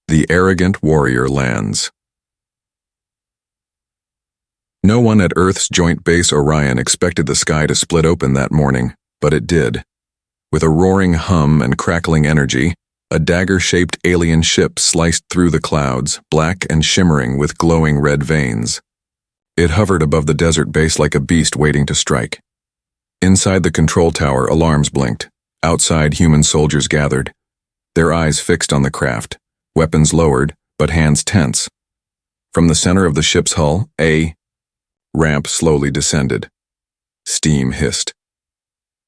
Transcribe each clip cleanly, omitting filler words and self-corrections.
The arrogant warrior lands. No one at Earth's Joint Base Orion expected the sky to split open that morning, but it did. With a roaring hum and crackling energy, a dagger-shaped alien ship sliced through the clouds, black and shimmering with glowing red veins. It hovered above the desert base like a beast waiting to strike. Inside the control tower, alarms blinked. Outside, human soldiers gathered, their eyes fixed on the craft, weapons lowered, but hands tense. From the center of the ship's hull, a ramp slowly descended. Steam hissed.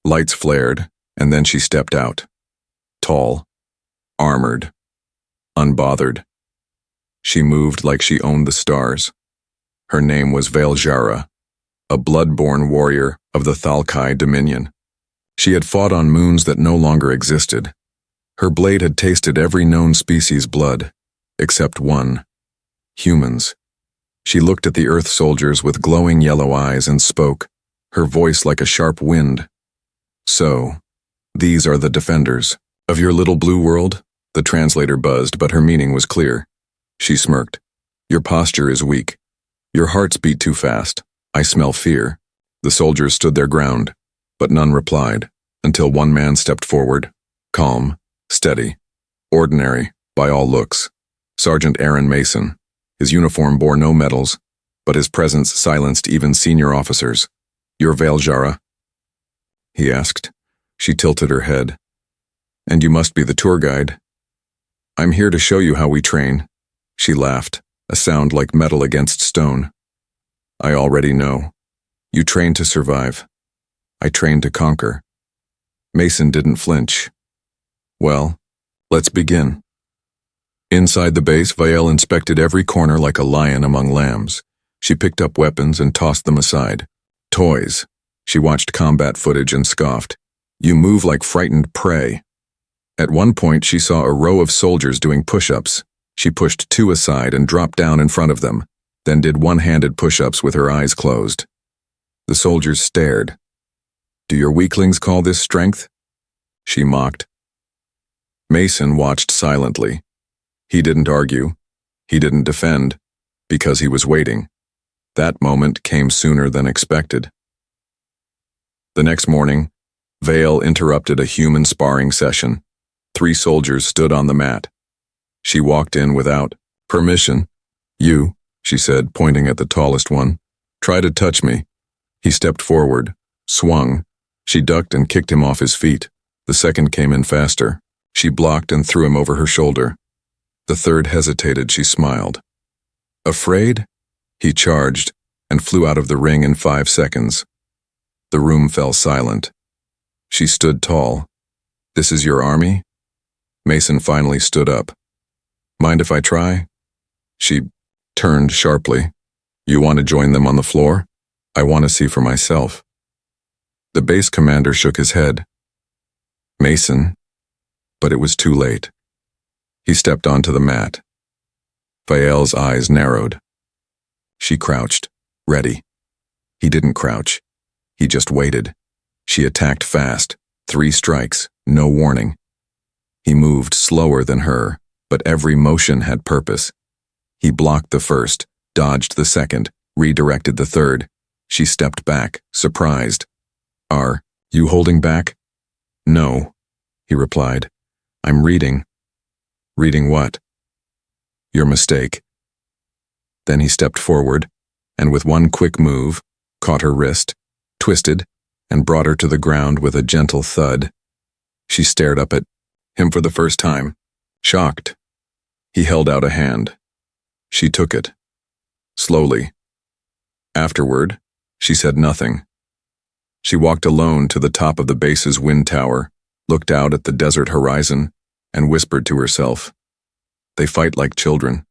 Lights flared, and then she stepped out. Tall, armored, unbothered. She moved like she owned the stars. Her name was Veljara, a blood-born warrior of the Thalkai Dominion. She had fought on moons that no longer existed. Her blade had tasted every known species' blood, except one: humans. She looked at the Earth soldiers with glowing yellow eyes and spoke, her voice like a sharp wind. "So, these are the defenders of your little blue world?" The translator buzzed, but her meaning was clear. She smirked. "Your posture is weak. Your hearts beat too fast. I smell fear." The soldiers stood their ground, but none replied, until one man stepped forward, calm, steady, ordinary by all looks. Sergeant Aaron Mason. His uniform bore no medals, but his presence silenced even senior officers. "You're Veljara?" he asked. She tilted her head. "And you must be the tour guide." "I'm here to show you how we train." She laughed, a sound like metal against stone. "I already know. You train to survive. I train to conquer." Mason didn't flinch. "Well, let's begin." Inside the base, Vael inspected every corner like a lion among lambs. She picked up weapons and tossed them aside. Toys. She watched combat footage and scoffed. "You move like frightened prey." At one point, she saw a row of soldiers doing push-ups. She pushed two aside and dropped down in front of them, then did one-handed push-ups with her eyes closed. The soldiers stared. "Do your weaklings call this strength?" she mocked. Mason watched silently. He didn't argue. He didn't defend, because he was waiting. That moment came sooner than expected. The next morning, Vael interrupted a human sparring session. 3 soldiers stood on the mat. She walked in without permission. "You," she said, pointing at the tallest one, "try to touch me." He stepped forward, swung. She ducked and kicked him off his feet. The second came in faster. She blocked and threw him over her shoulder. The third hesitated. She smiled. "Afraid?" He charged and flew out of the ring in 5 seconds. The room fell silent. She stood tall. "This is your army?" Mason finally stood up. "Mind if I try?" She turned sharply. "You want to join them on the floor? I want to see for myself." The base commander shook his head. "Mason," but it was too late. He stepped onto the mat. Vael's eyes narrowed. She crouched, ready. He didn't crouch. He just waited. She attacked fast, 3 strikes, no warning. He moved slower than her, but every motion had purpose. He blocked the first, dodged the second, redirected the third. She stepped back, surprised. "Are you holding back?" "No," he replied. "I'm reading." "Reading what?" "Your mistake." Then he stepped forward, and with one quick move, caught her wrist, twisted, and brought her to the ground with a gentle thud. She stared up at him for the first time, shocked. He held out a hand. She took it. Slowly. Afterward, she said nothing. She walked alone to the top of the base's wind tower, looked out at the desert horizon, and whispered to herself, "They fight like children,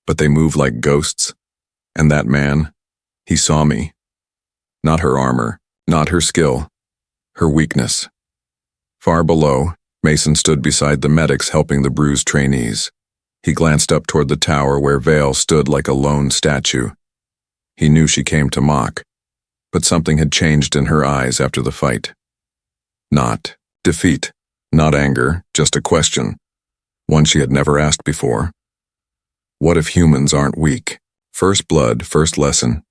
but they move like ghosts. And that man, he saw me. Not her armor, not her skill, her weakness." Far below, Mason stood beside the medics helping the bruised trainees. He glanced up toward the tower where Vael stood like a lone statue. He knew she came to mock, but something had changed in her eyes after the fight. Not defeat, not anger, just a question. One she had never asked before. What if humans aren't weak? First blood, first lesson.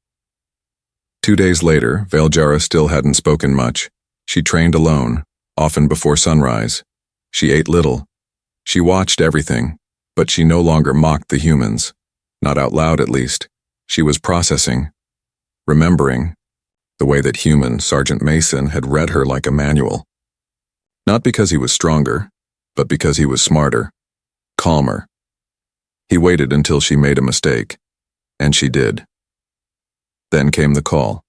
2 days later, Valjara still hadn't spoken much. She trained alone, often before sunrise. She ate little. She watched everything, but she no longer mocked the humans. Not out loud, at least. She was processing, remembering, the way that human Sergeant Mason had read her like a manual. Not because he was stronger, but because he was smarter, calmer. He waited until she made a mistake, and she did. Then came the call.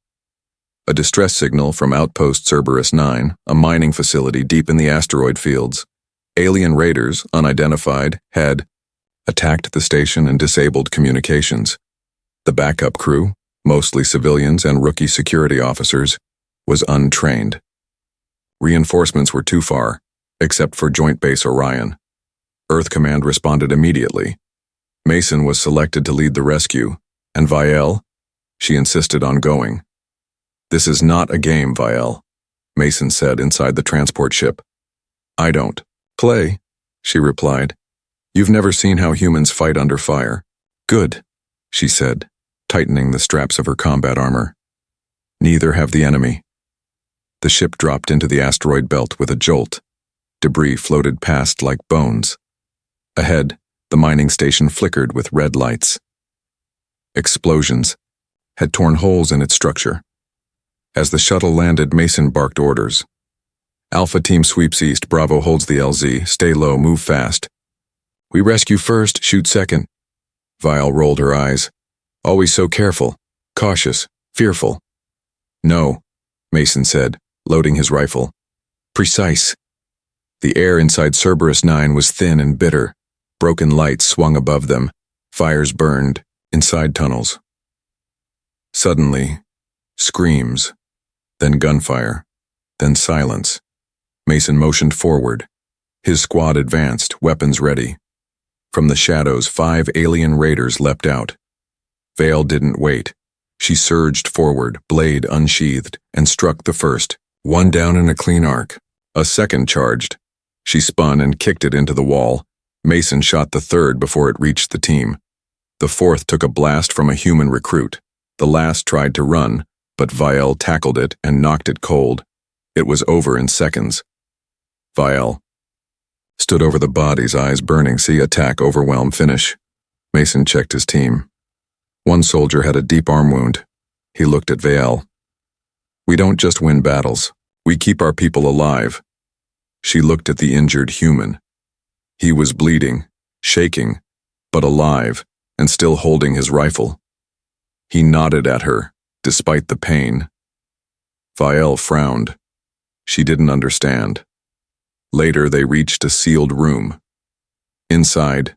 A distress signal from Outpost Cerberus 9, a mining facility deep in the asteroid fields. Alien raiders, unidentified, had attacked the station and disabled communications. The backup crew, mostly civilians and rookie security officers, was untrained. Reinforcements were too far, except for Joint Base Orion. Earth Command responded immediately. Mason was selected to lead the rescue, and Vielle, she insisted on going. "This is not a game, Vielle," Mason said inside the transport ship. "I don't play," she replied. "You've never seen how humans fight under fire." "Good," she said, tightening the straps of her combat armor. "Neither have the enemy." The ship dropped into the asteroid belt with a jolt. Debris floated past like bones. Ahead, the mining station flickered with red lights. Explosions had torn holes in its structure. As the shuttle landed, Mason barked orders. "Alpha Team sweeps east, Bravo holds the LZ, stay low, move fast." "We rescue first, shoot second." Vielle rolled her eyes. "Always so careful, cautious, fearful." "No," Mason said, loading his rifle. "Precise." The air inside Cerberus 9 was thin and bitter. Broken lights swung above them. Fires burned inside tunnels. Suddenly, screams, then gunfire, then silence. Mason motioned forward. His squad advanced, weapons ready. From the shadows, 5 alien raiders leapt out. Vale didn't wait. She surged forward, blade unsheathed, and struck the first. One down in a clean arc. A second charged. She spun and kicked it into the wall. Mason shot the third before it reached the team. The fourth took a blast from a human recruit. The last tried to run, but Vielle tackled it and knocked it cold. It was over in seconds. Vielle stood over the bodies, eyes burning. "See, attack, overwhelm, finish." Mason checked his team. One soldier had a deep arm wound. He looked at Vielle. "We don't just win battles. We keep our people alive." She looked at the injured human. He was bleeding, shaking, but alive, and still holding his rifle. He nodded at her, despite the pain. Vielle frowned. She didn't understand. Later, they reached a sealed room. Inside,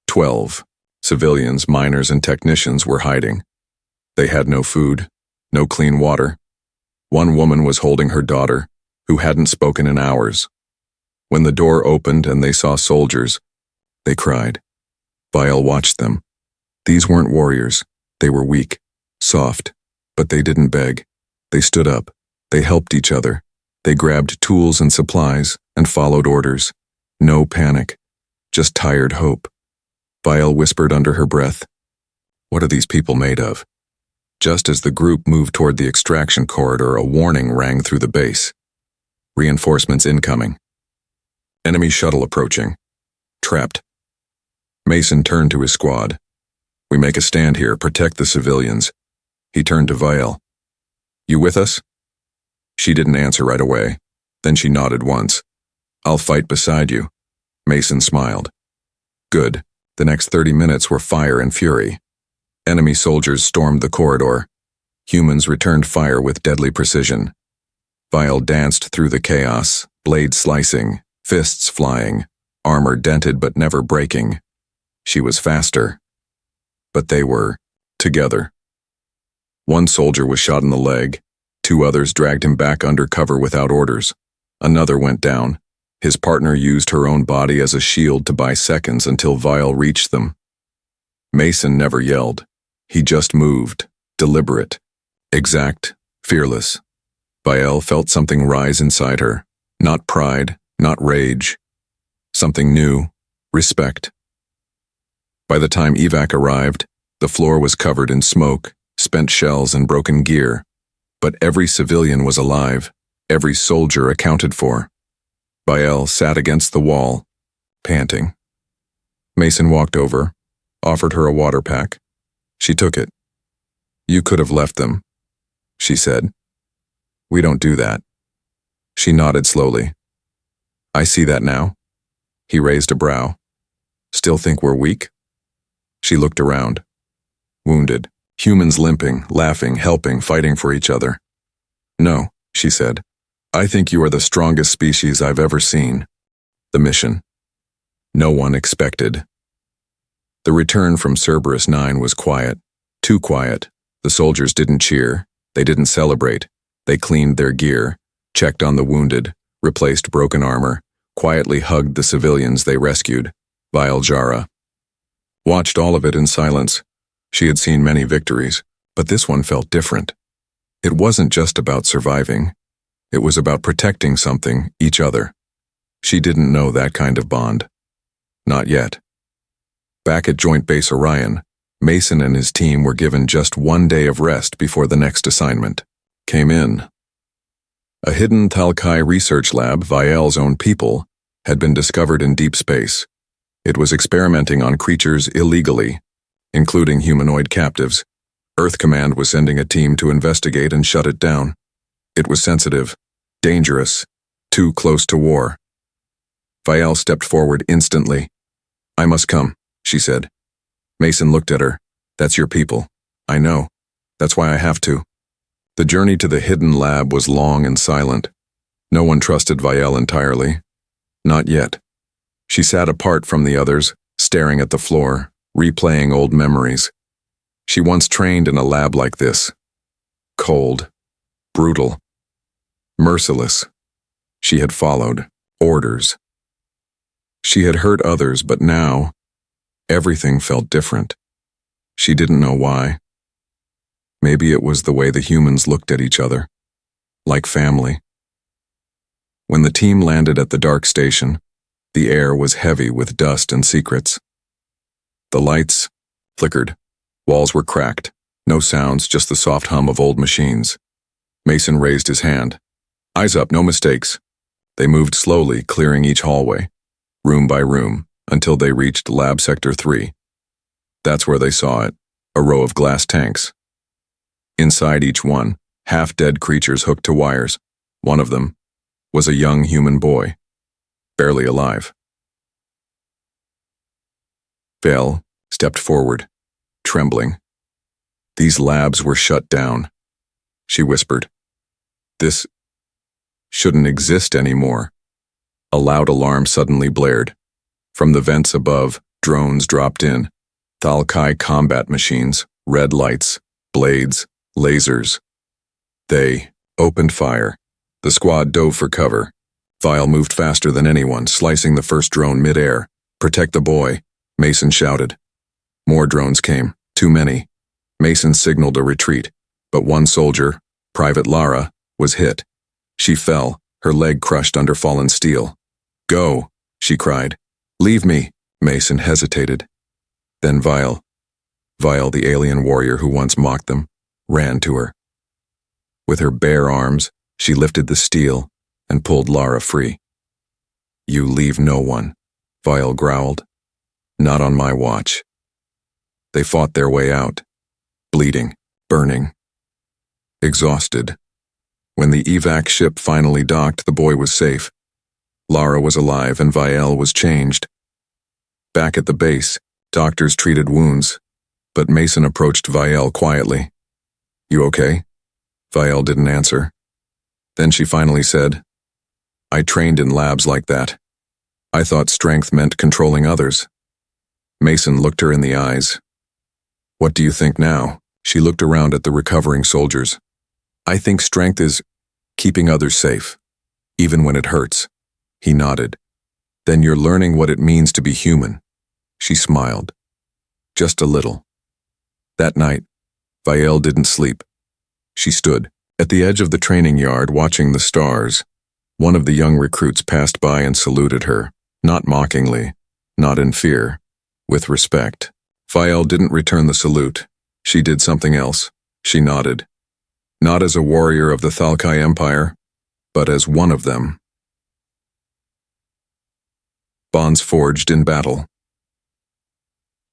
12 civilians, miners, and technicians were hiding. They had no food, no clean water. One woman was holding her daughter, who hadn't spoken in hours. When the door opened and they saw soldiers, they cried. Vielle watched them. These weren't warriors. They were weak, soft, but they didn't beg. They stood up. They helped each other. They grabbed tools and supplies and followed orders. No panic, just tired hope. Vielle whispered under her breath, "What are these people made of?" Just as the group moved toward the extraction corridor, a warning rang through the base. "Reinforcements incoming. Enemy shuttle approaching. Trapped." Mason turned to his squad. "We make a stand here, protect the civilians." He turned to Vielle. "You with us?" She didn't answer right away. Then she nodded once. "I'll fight beside you." Mason smiled. Good. The next 30 minutes were fire and fury. Enemy soldiers stormed the corridor. Humans returned fire with deadly precision. Vielle danced through the chaos, blade slicing, fists flying, armor dented but never breaking. She was faster. But they were together. One soldier was shot in the leg. 2 others dragged him back under cover without orders. Another went down. His partner used her own body as a shield to buy seconds until Vielle reached them. Mason never yelled. He just moved, deliberate, exact, fearless. Vielle felt something rise inside her. Not pride, not rage. Something new, respect. By the time evac arrived, the floor was covered in smoke, spent shells, and broken gear. But every civilian was alive, every soldier accounted for. Vial sat against the wall, panting. Mason walked over, offered her a water pack. She took it. "You could have left them," she said. "We don't do that." She nodded slowly. "I see that now." He raised a brow. "Still think we're weak?" She looked around. Wounded, humans limping, laughing, helping, fighting for each other. "No," she said. "I think you are the strongest species I've ever seen." The mission. No one expected. The return from Cerberus 9 was quiet. Too quiet. The soldiers didn't cheer. They didn't celebrate. They cleaned their gear, checked on the wounded, replaced broken armor, quietly hugged the civilians they rescued. Vial Jara watched all of it in silence. She had seen many victories, but this one felt different. It wasn't just about surviving. It was about protecting something, each other. She didn't know that kind of bond. Not yet. Back at Joint Base Orion, Mason and his team were given just 1 day of rest before the next assignment came in. A hidden Thalkai research lab, Vial's own people, had been discovered in deep space. It was experimenting on creatures illegally, including humanoid captives. Earth Command was sending a team to investigate and shut it down. It was sensitive, dangerous, too close to war. Vial stepped forward instantly. "I must come," she said. Mason looked at her. "That's your people." "I know. That's why I have to." The journey to the hidden lab was long and silent. No one trusted Vial entirely. Not yet. She sat apart from the others, staring at the floor, replaying old memories. She once trained in a lab like this. Cold, brutal, merciless. She had followed orders. She had hurt others, but now, everything felt different. She didn't know why. Maybe it was the way the humans looked at each other, like family. When the team landed at the dark station, the air was heavy with dust and secrets. The lights flickered. Walls were cracked. No sounds, just the soft hum of old machines. Mason raised his hand. "Eyes up, no mistakes." They moved slowly, clearing each hallway, room by room, until they reached Lab Sector 3. That's where they saw it, a row of glass tanks. Inside each one, half-dead creatures hooked to wires. One of them was a young human boy, barely alive. Vial stepped forward, trembling. "These labs were shut down," she whispered. "This shouldn't exist anymore." A loud alarm suddenly blared. From the vents above, drones dropped in. Thalkai combat machines, red lights, blades, lasers. They opened fire. The squad dove for cover. Vial moved faster than anyone, slicing the first drone mid-air. "Protect the boy," Mason shouted. More drones came, too many. Mason signaled a retreat, but one soldier, Private Lara, was hit. She fell, her leg crushed under fallen steel. "Go," she cried. "Leave me." Mason hesitated. Then Vial, the alien warrior who once mocked them, ran to her. With her bare arms, she lifted the steel and pulled Lara free. "You leave no one," Vial growled. "Not on my watch." They fought their way out, bleeding, burning, exhausted. When the evac ship finally docked, the boy was safe. Lara was alive and Vial was changed. Back at the base, doctors treated wounds, but Mason approached Vial quietly. "You okay?" Vial didn't answer. Then she finally said, "I trained in labs like that. I thought strength meant controlling others." Mason looked her in the eyes. "What do you think now?" She looked around at the recovering soldiers. "I think strength is keeping others safe, even when it hurts." He nodded. "Then you're learning what it means to be human." She smiled. Just a little. That night, Vial didn't sleep. She stood at the edge of the training yard watching the stars. One of the young recruits passed by and saluted her, not mockingly, not in fear, with respect. Fael didn't return the salute. She did something else. She nodded. Not as a warrior of the Thalkai Empire, but as one of them. Bonds forged in battle.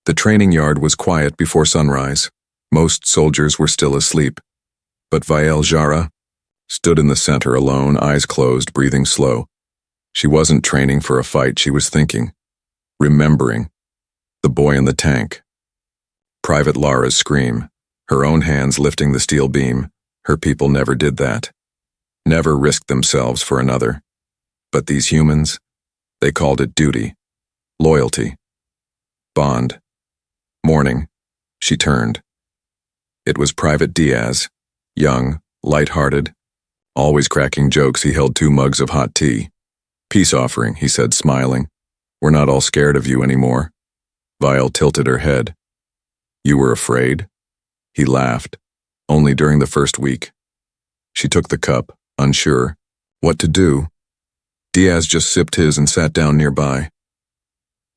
The training yard was quiet before sunrise. Most soldiers were still asleep. But Vael Jara stood in the center alone, eyes closed, breathing slow. She wasn't training for a fight, she was thinking. Remembering. The boy in the tank. Private Lara's scream. Her own hands lifting the steel beam. Her people never did that. Never risked themselves for another. But these humans, they called it duty. Loyalty. Bond. Morning. She turned. It was Private Diaz. Young, light-hearted, always cracking jokes. He held 2 mugs of hot tea. Peace offering, he said, smiling. We're not all scared of you anymore. Vial tilted her head. You were afraid? He laughed. Only during the first week. She took the cup, unsure. What to do? Diaz just sipped his and sat down nearby.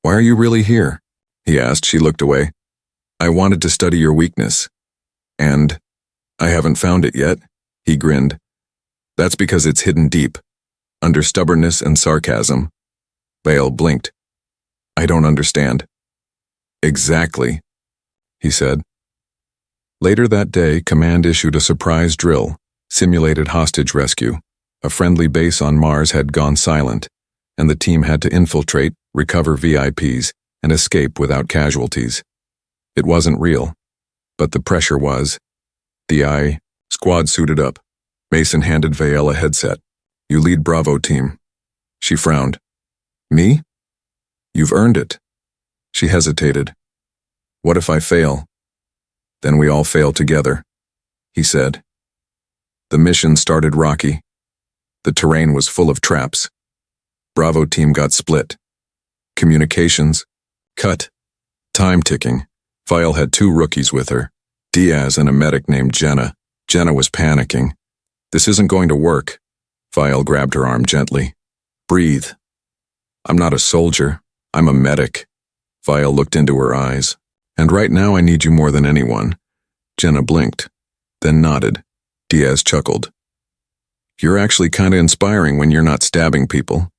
Why are you really here? He asked. She looked away. I wanted to study your weakness. And I haven't found it yet, he grinned. That's because it's hidden deep, under stubbornness and sarcasm. Vale blinked. I don't understand. Exactly, he said. Later that day, Command issued a surprise drill, simulated hostage rescue. A friendly base on Mars had gone silent, and the team had to infiltrate, recover VIPs, and escape without casualties. It wasn't real, but the pressure was. The squad suited up. Mason handed Vael a headset. You lead Bravo team. She frowned. Me? You've earned it. She hesitated. What if I fail? Then we all fail together, he said. The mission started rocky. The terrain was full of traps. Bravo team got split. Communications cut. Time ticking. Vael had 2 rookies with her. Diaz and a medic named Jenna. Jenna was panicking. This isn't going to work. Vael grabbed her arm gently. Breathe. I'm not a soldier. I'm a medic. Vael looked into her eyes. And right now I need you more than anyone. Jenna blinked, then nodded. Diaz chuckled. You're actually kinda inspiring when you're not stabbing people.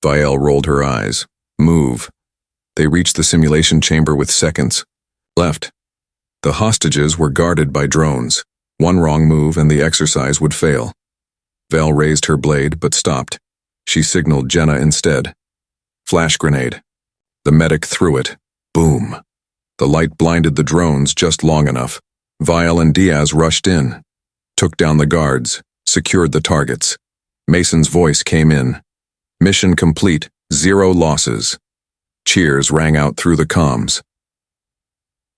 Vael rolled her eyes. Move. They reached the simulation chamber with seconds left. The hostages were guarded by drones. One wrong move and the exercise would fail. Val raised her blade but stopped. She signaled Jenna instead. Flash grenade. The medic threw it. Boom. The light blinded the drones just long enough. Vial and Diaz rushed in, took down the guards, secured the targets. Mason's voice came in. Mission complete, 0 losses. Cheers rang out through the comms.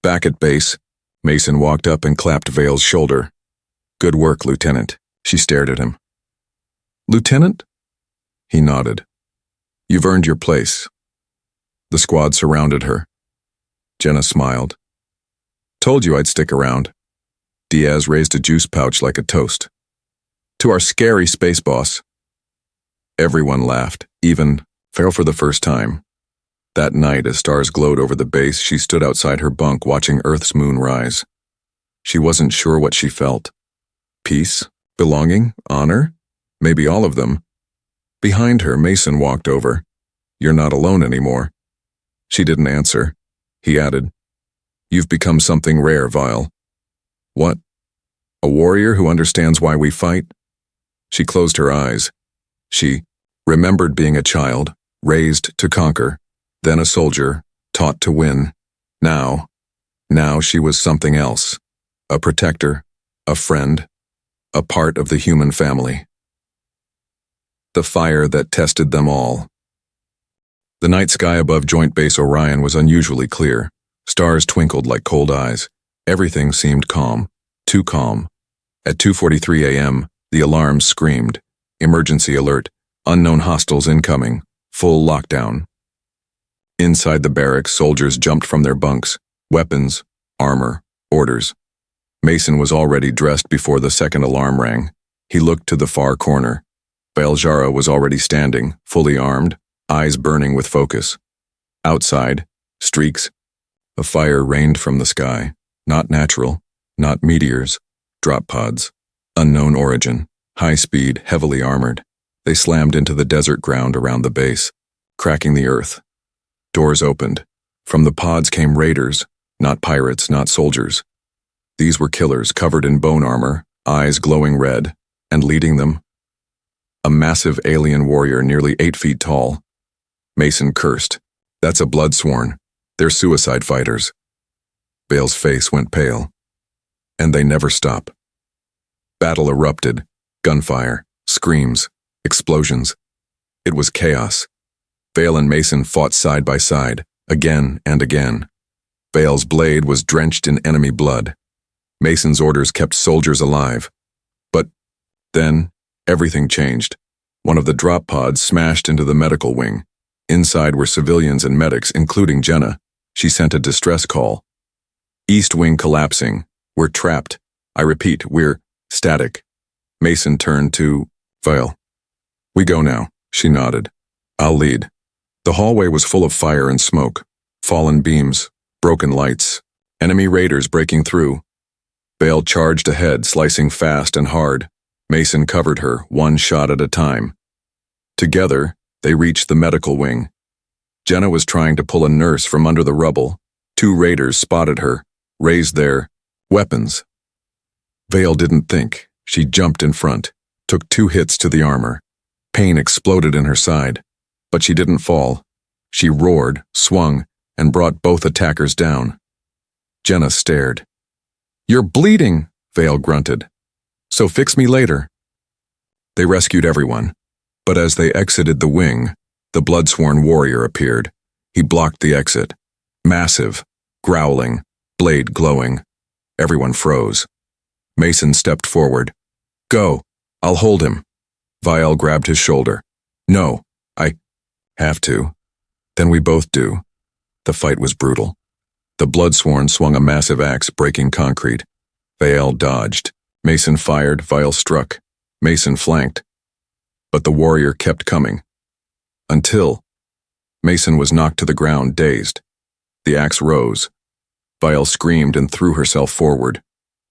Back at base, Mason walked up and clapped Vale's shoulder. Good work, Lieutenant. She stared at him. Lieutenant? He nodded. You've earned your place. The squad surrounded her. Jenna smiled. Told you I'd stick around. Diaz raised a juice pouch like a toast. To our scary space boss. Everyone laughed, even Farrell for the first time. That night, as stars glowed over the base, she stood outside her bunk watching Earth's moon rise. She wasn't sure what she felt. Peace? Belonging? Honor? Maybe all of them. Behind her, Mason walked over. You're not alone anymore. She didn't answer. He added, You've become something rare, Vile. What? A warrior who understands why we fight? She closed her eyes. She remembered being a child, raised to conquer, then a soldier, taught to win. Now she was something else. A protector, a friend, a part of the human family. The fire that tested them all. The night sky above Joint Base Orion was unusually clear. Stars twinkled like cold eyes. Everything seemed calm, too calm. At 2:43 a.m., the alarms screamed. Emergency alert, unknown hostiles incoming, full lockdown. Inside the barracks, soldiers jumped from their bunks. Weapons, armor, orders. Mason was already dressed before the second alarm rang. He looked to the far corner. Valjara was already standing, fully armed, eyes burning with focus. Outside, streaks, A fire rained from the sky. Not natural, not meteors, drop pods. Unknown origin, high speed, heavily armored. They slammed into the desert ground around the base, cracking the earth. Doors opened. From the pods came raiders, not pirates, not soldiers. These were killers covered in bone armor, eyes glowing red, and leading them, a massive alien warrior nearly 8 feet tall. Mason cursed. That's a bloodsworn. They're suicide fighters. Vale's face went pale. And they never stop. Battle erupted. Gunfire, screams, explosions. It was chaos. Vale and Mason fought side by side, again and again. Vale's blade was drenched in enemy blood. Mason's orders kept soldiers alive. But then, everything changed. One of the drop pods smashed into the medical wing. Inside were civilians and medics, including Jenna. She sent a distress call. East wing collapsing. We're trapped. I repeat, we're static. Mason turned to Vale. We go now, she nodded. I'll lead. The hallway was full of fire and smoke. Fallen beams, broken lights, enemy raiders breaking through. Vale charged ahead, slicing fast and hard. Mason covered her, one shot at a time. Together, they reached the medical wing. Jenna was trying to pull a nurse from under the rubble. 2 raiders spotted her, raised their weapons. Vale didn't think. She jumped in front, took 2 hits to the armor. Pain exploded in her side, but she didn't fall. She roared, swung, and brought both attackers down. Jenna stared. You're bleeding, Vale grunted. So fix me later. They rescued everyone, but as they exited the wing, the bloodsworn warrior appeared. He blocked the exit. Massive, growling, blade glowing. Everyone froze. Mason stepped forward. Go, I'll hold him. Vale grabbed his shoulder. No, I have to. Then we both do. The fight was brutal. The bloodsworn swung a massive axe, breaking concrete. Vale dodged. Mason fired, Vale struck. Mason flanked. But the warrior kept coming. Until Mason was knocked to the ground, dazed. The axe rose. Vale screamed and threw herself forward.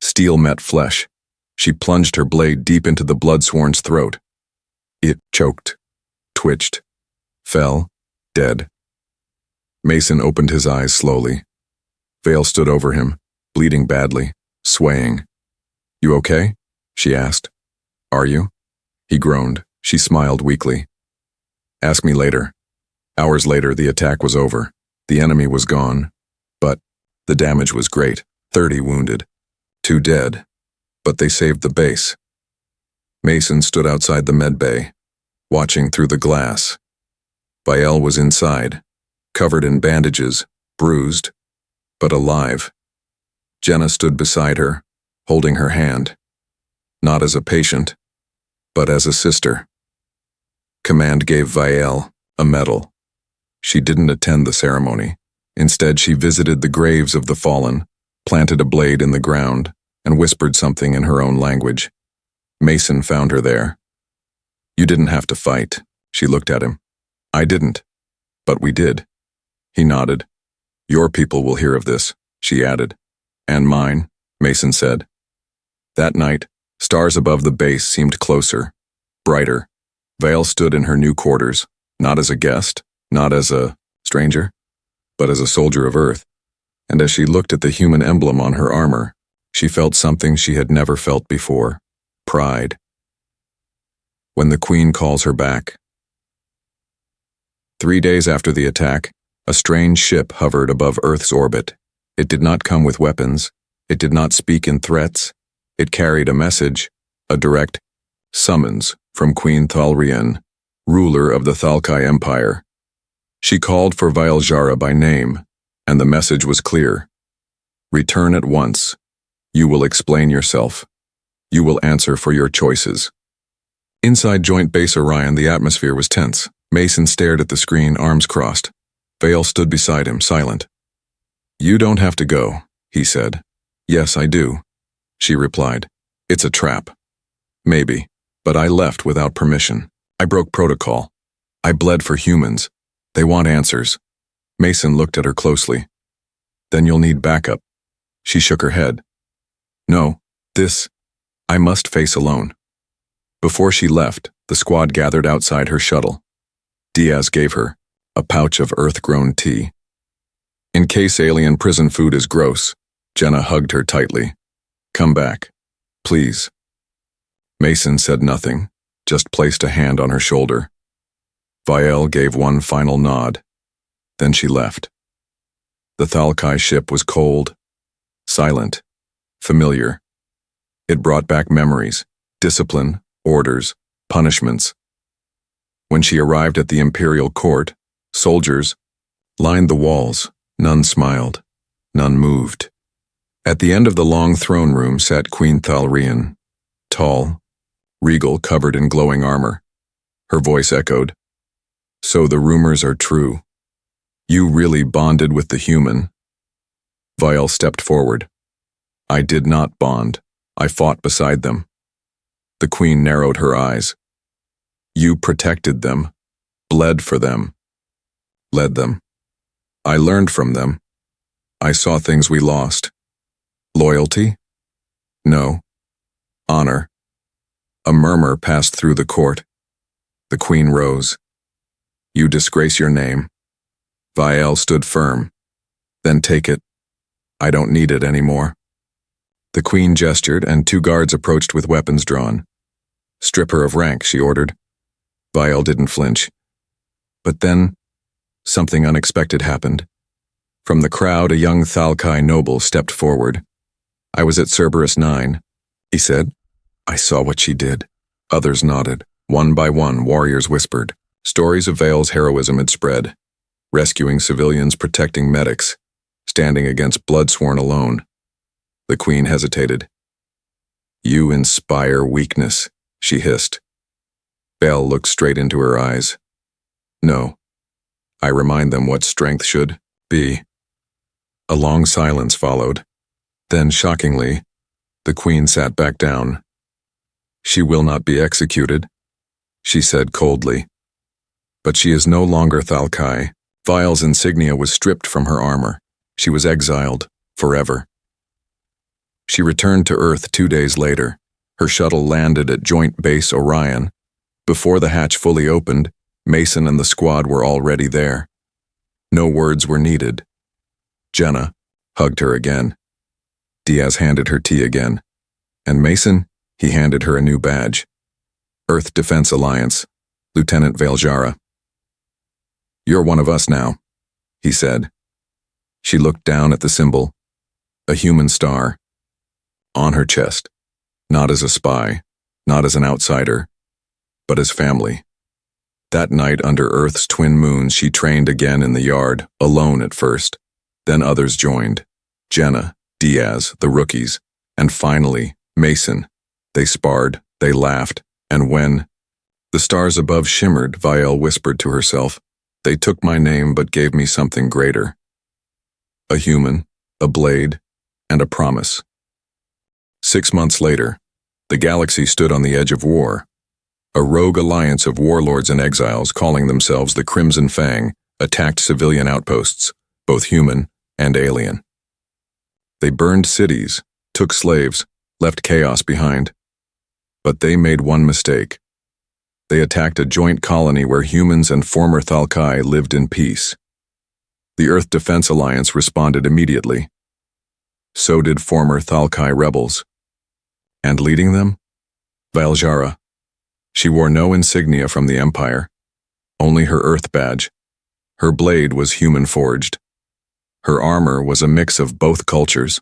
Steel met flesh. She plunged her blade deep into the bloodsworn's throat. It choked, twitched, fell, dead. Mason opened his eyes slowly. Vale stood over him, bleeding badly, swaying. You okay? She asked. Are you? He groaned. She smiled weakly. Ask me later. Hours later, the attack was over. The enemy was gone. But the damage was great. 30 wounded. 2 dead. But they saved the base. Mason stood outside the med bay, watching through the glass. Vale was inside, covered in bandages, bruised, but alive. Jenna stood beside her, holding her hand. Not as a patient, but as a sister. Command gave Vale a medal. She didn't attend the ceremony. Instead, she visited the graves of the fallen, planted a blade in the ground, and whispered something in her own language. Mason found her there. You didn't have to fight, she looked at him. I didn't, but we did. He nodded. Your people will hear of this, she added. And mine, Mason said. That night, stars above the base seemed closer, brighter. Vale stood in her new quarters, not as a guest, not as a stranger, but as a soldier of Earth. And as she looked at the human emblem on her armor, she felt something she had never felt before, pride. When the Queen calls her back. 3 days after the attack, a strange ship hovered above Earth's orbit. It did not come with weapons. It did not speak in threats. It carried a message, a direct summons from Queen Thalrian, ruler of the Thalkai Empire. She called for Valjara by name, and the message was clear. Return at once. You will explain yourself. You will answer for your choices. Inside Joint Base Orion, the atmosphere was tense. Mason stared at the screen, arms crossed. Vale stood beside him, silent. You don't have to go, he said. Yes, I do, she replied. It's a trap. Maybe, but I left without permission. I broke protocol. I bled for humans. They want answers. Mason looked at her closely. Then you'll need backup. She shook her head. No, I must face alone. Before she left, the squad gathered outside her shuttle. Diaz gave her a pouch of earth-grown tea. In case alien prison food is gross, Jenna hugged her tightly. Come back, please. Mason said nothing, just placed a hand on her shoulder. Vielle gave one final nod. Then she left. The Thalkai ship was cold, silent, familiar. It brought back memories, discipline, orders, punishments. When she arrived at the imperial court, soldiers lined the walls. None smiled, none moved. At the end of the long throne room sat Queen Thalrian, tall, regal, covered in glowing armor. Her voice echoed. So the rumors are true. You really bonded with the human. Vielle stepped forward. I did not bond. I fought beside them. The queen narrowed her eyes. You protected them, bled for them, led them. I learned from them. I saw things we lost. Loyalty? No. Honor. A murmur passed through the court. The queen rose. You disgrace your name. Vielle stood firm. Then take it. I don't need it anymore. The queen gestured, and 2 guards approached with weapons drawn. Strip her of rank, she ordered. Vielle didn't flinch. But then, something unexpected happened. From the crowd, a young Thalkai noble stepped forward. I was at Cerberus 9, he said. I saw what she did. Others nodded. One by one, warriors whispered. Stories of Vielle's heroism had spread. Rescuing civilians, protecting medics, standing against bloodsworn alone. The queen hesitated. You inspire weakness, she hissed. Vielle looked straight into her eyes. No. I remind them what strength should be. A long silence followed. Then, shockingly, the queen sat back down. She will not be executed, she said coldly. But she is no longer Thalkai. Vielle's insignia was stripped from her armor. She was exiled, forever. She returned to Earth 2 days later. Her shuttle landed at Joint Base Orion. Before the hatch fully opened, Mason and the squad were already there. No words were needed. Jenna hugged her again. Diaz handed her tea again. And Mason, he handed her a new badge. Earth Defense Alliance, Lieutenant Valjara. You're one of us now, he said. She looked down at the symbol, a human star, on her chest, not as a spy, not as an outsider, but as family. That night under Earth's twin moons, she trained again in the yard, alone at first. Then others joined. Jenna, Diaz, the rookies, and finally, Mason. They sparred, they laughed, and when the stars above shimmered, Vielle whispered to herself, they took my name but gave me something greater. A human, a blade, and a promise. 6 months later, the galaxy stood on the edge of war. A rogue alliance of warlords and exiles calling themselves the Crimson Fang attacked civilian outposts, both human and alien. They burned cities, took slaves, left chaos behind. But they made one mistake. They attacked a joint colony where humans and former Thalkai lived in peace. The Earth Defense Alliance responded immediately. So did former Thalkai rebels. And leading them? Valjara. She wore no insignia from the Empire, only her Earth badge. Her blade was human-forged. Her armor was a mix of both cultures.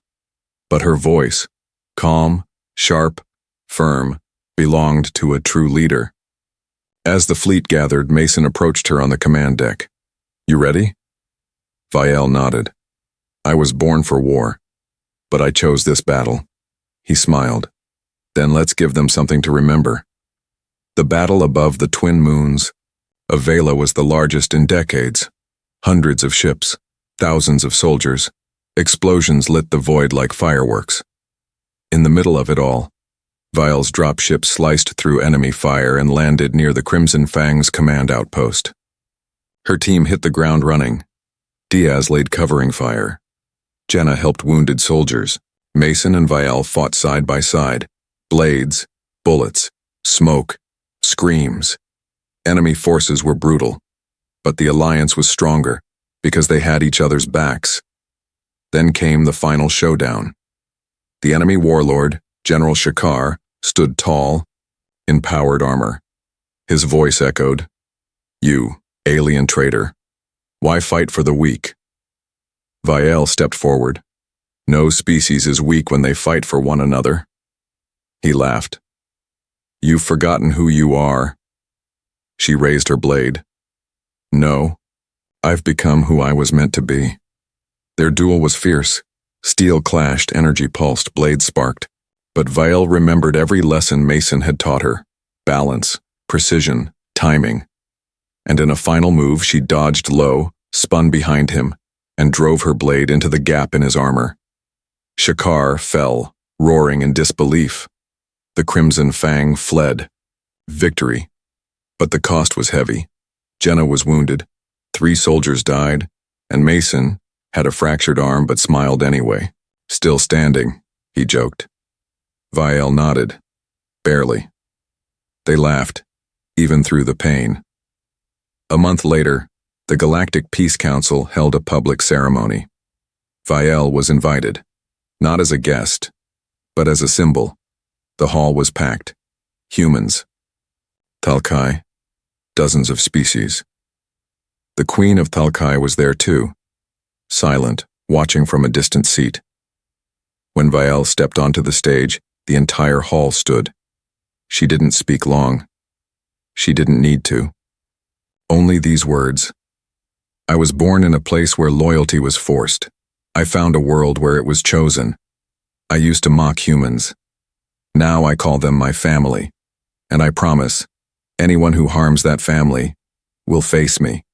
But her voice, calm, sharp, firm, belonged to a true leader. As the fleet gathered, Mason approached her on the command deck. You ready? Vielle nodded. I was born for war, but I chose this battle. He smiled. Then let's give them something to remember. The battle above the twin moons. Avela was the largest in decades. Hundreds of ships, thousands of soldiers. Explosions lit the void like fireworks. In the middle of it all, Vielle's dropship sliced through enemy fire and landed near the Crimson Fang's command outpost. Her team hit the ground running. Diaz laid covering fire. Jenna helped wounded soldiers. Mason and Vial fought side by side. Blades, bullets, smoke, screams. Enemy forces were brutal, but the alliance was stronger because they had each other's backs. Then came the final showdown. The enemy warlord, General Shakar, stood tall, in powered armor. His voice echoed, "You, alien traitor, why fight for the weak?" Vial stepped forward. "No species is weak when they fight for one another." He laughed. "You've forgotten who you are." She raised her blade. "No, I've become who I was meant to be." Their duel was fierce. Steel clashed, energy pulsed, blades sparked. But Vial remembered every lesson Mason had taught her: balance, precision, timing. And in a final move, she dodged low, spun behind him, and drove her blade into the gap in his armor. Shakar fell, roaring in disbelief. The Crimson Fang fled. Victory. But the cost was heavy. Jenna was wounded. 3 soldiers died, and Mason had a fractured arm but smiled anyway. "Still standing," he joked. Vial nodded. Barely. They laughed, even through the pain. A month later, the Galactic Peace Council held a public ceremony. Vial was invited, not as a guest, but as a symbol. The hall was packed. Humans. Thalkai. Dozens of species. The Queen of Thalkai was there too, silent, watching from a distant seat. When Vial stepped onto the stage, the entire hall stood. She didn't speak long. She didn't need to. Only these words. "I was born in a place where loyalty was forced. I found a world where it was chosen. I used to mock humans. Now I call them my family. And I promise, anyone who harms that family will face me."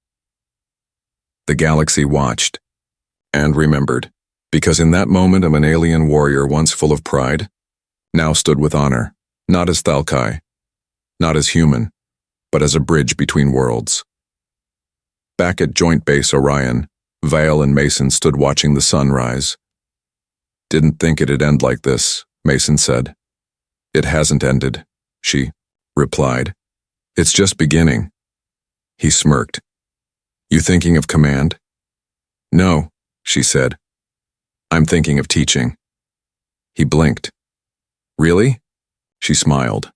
The galaxy watched and remembered, because in that moment of an alien warrior once full of pride, now stood with honor, not as Thalkai, not as human, but as a bridge between worlds. Back at Joint Base Orion, Vial and Mason stood watching the sun rise. "Didn't think it'd end like this," Mason said. "It hasn't ended," she replied. "It's just beginning." He smirked. "You thinking of command?" "No," she said. "I'm thinking of teaching." He blinked. "Really?" She smiled.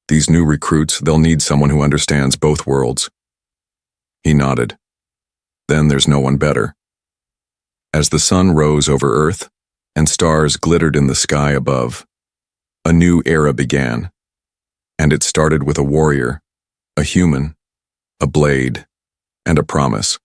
"These new recruits, they'll need someone who understands both worlds." He nodded. "Then there's no one better." As the sun rose over Earth and stars glittered in the sky above, a new era began. And it started with a warrior, a human, a blade, and a promise.